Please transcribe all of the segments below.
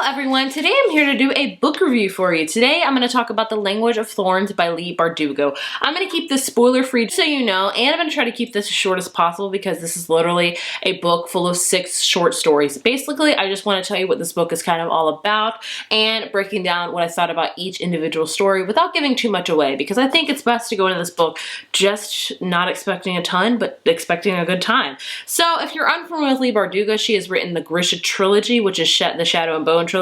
everyone, today I'm here to do a book review for you. Today I'm going to talk about The Language of Thorns by Leigh Bardugo. I'm going to keep this spoiler free so you know, and I'm going to try to keep this as short as possible because this is literally a book full of 6 short stories. Basically, I just want to tell you what this book is kind of all about and breaking down what I thought about each individual story without giving too much away, because I think it's best to go into this book just not expecting a ton, but expecting a good time. So if you're unfamiliar with Leigh Bardugo, she has written the Grisha trilogy, which is the Shadow and Bone trilogy,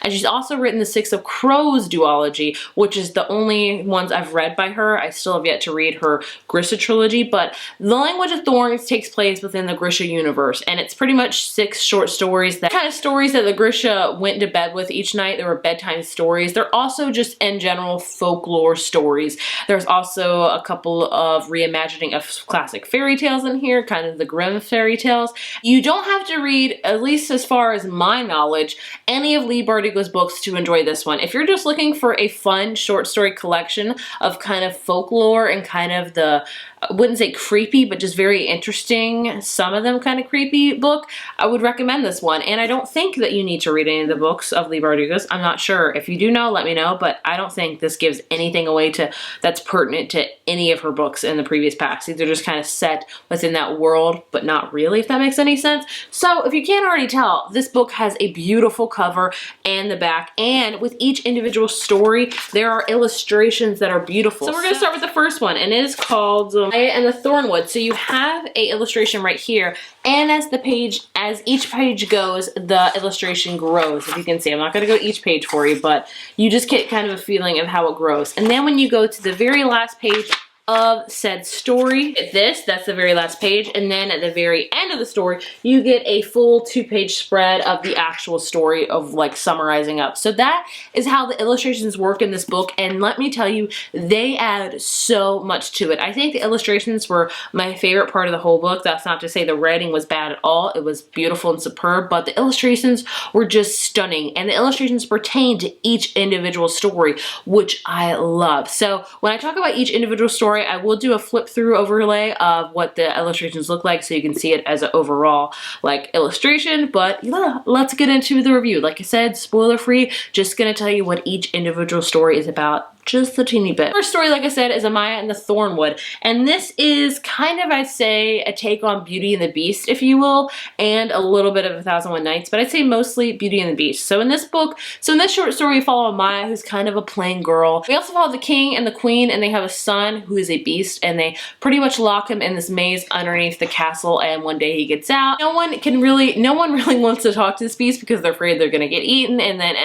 and she's also written the Six of Crows duology, which is the only ones I've read by her. I still have yet to read her Grisha trilogy, but The Language of Thorns takes place within the Grisha universe, and it's pretty much 6 short stories, that kind of stories that the Grisha went to bed with each night. There were bedtime stories. They're also just in general folklore stories. There's also a couple of reimagining of classic fairy tales in here, kind of the Grimm fairy tales. You don't have to read, at least as far as my knowledge, any of Leigh Bardugo's books to enjoy this one. If you're just looking for a fun short story collection of kind of folklore and kind of the, I wouldn't say creepy, but just very interesting, some of them kind of creepy book, I would recommend this one. And I don't think that you need to read any of the books of Leigh Bardugo's. I'm not sure. If you do know, let me know, but I don't think this gives anything away that's pertinent to any of her books in the previous packs. They're just kind of set within that world, but not really, if that makes any sense. So if you can't already tell, this book has a beautiful cover and the back, and with each individual story, there are illustrations that are beautiful. So we're going to start with the first one, and it is called Leigh and the Thornwood. So you have a illustration right here, and as each page goes, the illustration grows. If you can see, I'm not going to go each page for you, but you just get kind of a feeling of how it grows. And then when you go to the very last page of said story, that's the very last page, and then at the very end of the story you get a full 2-page spread of the actual story of like summarizing up. So that is how the illustrations work in this book, and let me tell you, they add so much to it. I think the illustrations were my favorite part of the whole book. That's not to say the writing was bad at all. It was beautiful and superb, but the illustrations were just stunning, and the illustrations pertain to each individual story, which I love. So when I talk about each individual story, I will do a flip through overlay of what the illustrations look like so you can see it as an overall like illustration, but yeah, let's get into the review. Like I said, spoiler free, just gonna tell you what each individual story is about, just a teeny bit. First story, like I said, is Amaya and the Thornwood, and this is kind of, I'd say, a take on Beauty and the Beast, if you will, and a little bit of 1001 Nights, but I'd say mostly Beauty and the Beast. So in this short story, we follow Amaya, who's kind of a plain girl. We also follow the king and the queen, and they have a son who is a beast, and they pretty much lock him in this maze underneath the castle, and one day he gets out. No one really wants to talk to this beast because they're afraid they're gonna get eaten, and then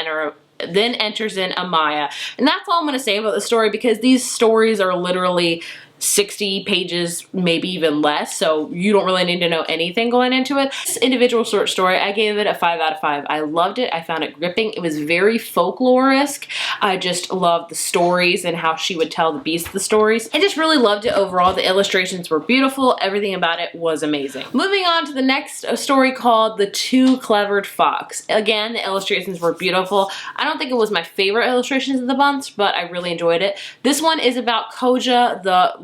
enters in Amaya. And that's all I'm going to say about the story, because these stories are literally 60 pages, maybe even less, so you don't really need to know anything going into it. This individual short story, I gave it a 5 out of 5. I loved it. I found it gripping. It was very folklore-esque. I just loved the stories and how she would tell the beast the stories. I just really loved it overall. The illustrations were beautiful. Everything about it was amazing. Moving on to the next story called The Two-Clevered Fox. Again, the illustrations were beautiful. I don't think it was my favorite illustrations of the bunch, but I really enjoyed it. This one is about Koja,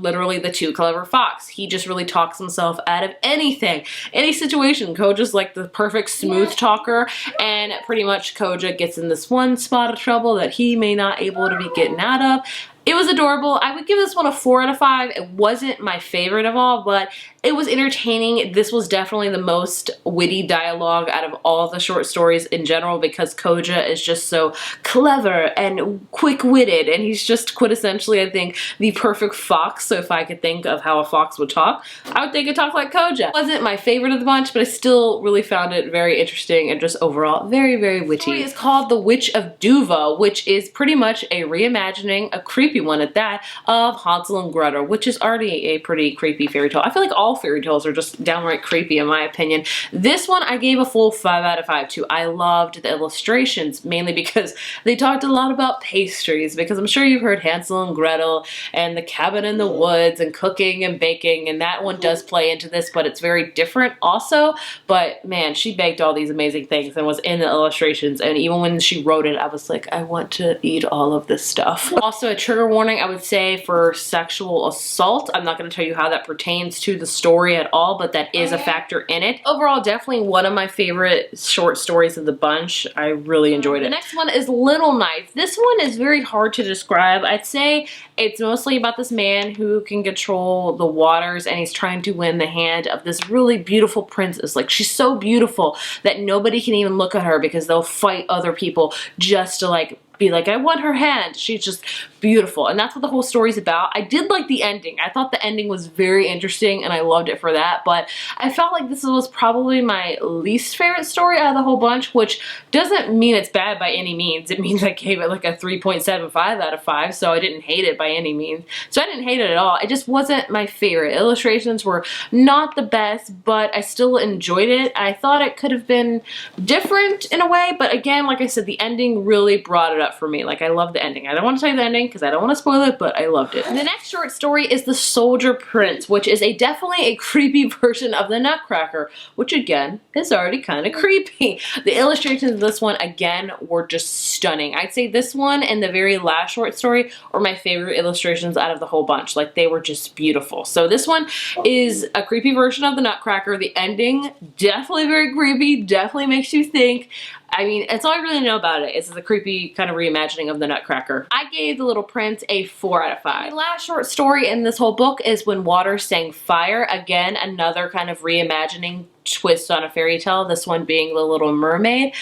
literally the Two-Clever Fox. He just really talks himself out of anything, any situation. Koja's like the perfect smooth talker, and pretty much Koja gets in this one spot of trouble that he may not able to be getting out of. It was adorable. I would give this one a 4 out of 5. It wasn't my favorite of all, but it was entertaining. This was definitely the most witty dialogue out of all the short stories in general, because Koja is just so clever and quick-witted, and he's just quintessentially, I think, the perfect fox. So if I could think of how a fox would talk, I would think it talked like Koja. It wasn't my favorite of the bunch, but I still really found it very interesting and just overall very, very witty. The story is called The Witch of Duva, which is pretty much a reimagining, a creepy one at that, of Hansel and Gretel, which is already a pretty creepy fairy tale. I feel like all fairy tales are just downright creepy in my opinion. This one I gave a full 5 out of 5 to. I loved the illustrations, mainly because they talked a lot about pastries, because I'm sure you've heard Hansel and Gretel and the cabin in the woods and cooking and baking, and that one does play into this, but it's very different also. But man, she baked all these amazing things and was in the illustrations, and even when she wrote it, I was like, I want to eat all of this stuff. Also, a trigger warning, I would say, for sexual assault. I'm not going to tell you how that pertains to the story at all, but that is a factor in it. Overall, definitely one of my favorite short stories of the bunch. I really enjoyed it. The next one is Little Knife. This one is very hard to describe. I'd say it's mostly about this man who can control the waters, and he's trying to win the hand of this really beautiful princess. Like, she's so beautiful that nobody can even look at her because they'll fight other people just to like be like, I want her hand. She's just beautiful. And that's what the whole story's about. I did like the ending. I thought the ending was very interesting and I loved it for that, but I felt like this was probably my least favorite story out of the whole bunch, which doesn't mean it's bad by any means. It means I gave it like a 3.75 out of 5, so I didn't hate it by any means. So I didn't hate it at all. It just wasn't my favorite. Illustrations were not the best, but I still enjoyed it. I thought it could have been different in a way, but again, like I said, the ending really brought it up for me. Like, I love the ending. I don't want to tell you the ending because I don't want to spoil it, but I loved it. The next short story is The Soldier Prince, which is definitely a creepy version of the Nutcracker, which again is already kind of creepy. The illustrations of this one again were just stunning. I'd say this one and the very last short story are my favorite illustrations out of the whole bunch. Like, they were just beautiful. So this one is a creepy version of the Nutcracker. The ending, definitely very creepy, definitely makes you think. I mean, it's all I really know about it. It's the creepy kind of reimagining of the Nutcracker. I gave The Little Prince a 4 out of 5. The last short story in this whole book is When Water Sang Fire. Again, another kind of reimagining twist on a fairy tale, this one being The Little Mermaid,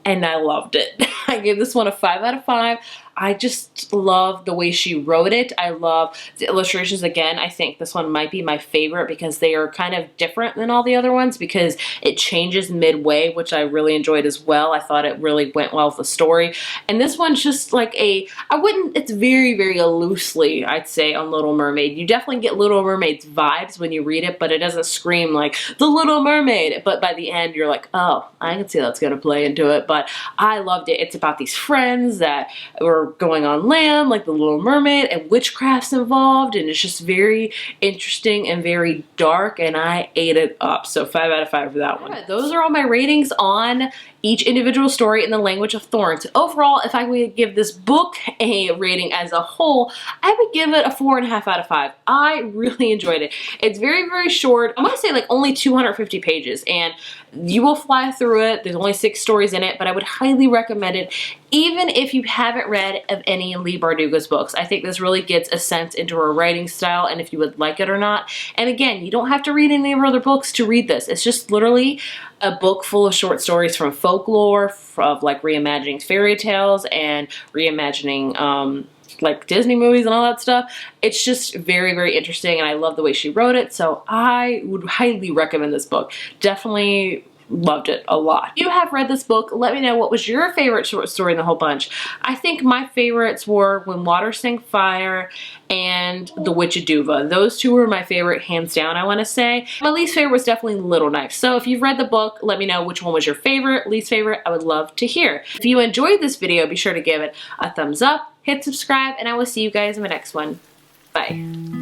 and I loved it. I gave this one a 5 out of 5. I just love the way she wrote it. I love the illustrations. Again, I think this one might be my favorite because they are kind of different than all the other ones because it changes midway, which I really enjoyed as well. I thought it really went well with the story. And this one's just like it's very, very loosely, I'd say, on Little Mermaid. You definitely get Little Mermaid's vibes when you read it, but it doesn't scream like The Little Mermaid. But by the end, you're like, oh, I can see that's going to play into it. But I loved it. It's about these friends that were going on land like the Little Mermaid, and witchcraft's involved, and it's just very interesting and very dark, and I ate it up. So 5 out of 5 for that one. Right, those are all my ratings on each individual story in the language of Thorns. Overall, if I would give this book a rating as a whole, I would give it a 4.5 out of 5. I really enjoyed it. It's very, very short. I want to say like only 250 pages, and you will fly through it. There's only 6 stories in it, but I would highly recommend it even if you haven't read of any Leigh Bardugo's books. I think this really gets a sense into her writing style and if you would like it or not. And again, you don't have to read any of her other books to read this. It's just literally a book full of short stories from folklore, of like reimagining fairy tales and reimagining like Disney movies and all that stuff. It's just very, very interesting, and I love the way she wrote it, so I would highly recommend this book. Definitely loved it a lot. If you have read this book, let me know what was your favorite short story in the whole bunch. I think my favorites were When Water Sang Fire and The Witch of Duva. Those two were my favorite, hands down, I want to say. My least favorite was definitely Little Knife. So if you've read the book, let me know which one was your favorite, least favorite. I would love to hear. If you enjoyed this video, be sure to give it a thumbs up, hit subscribe, and I will see you guys in my next one. Bye.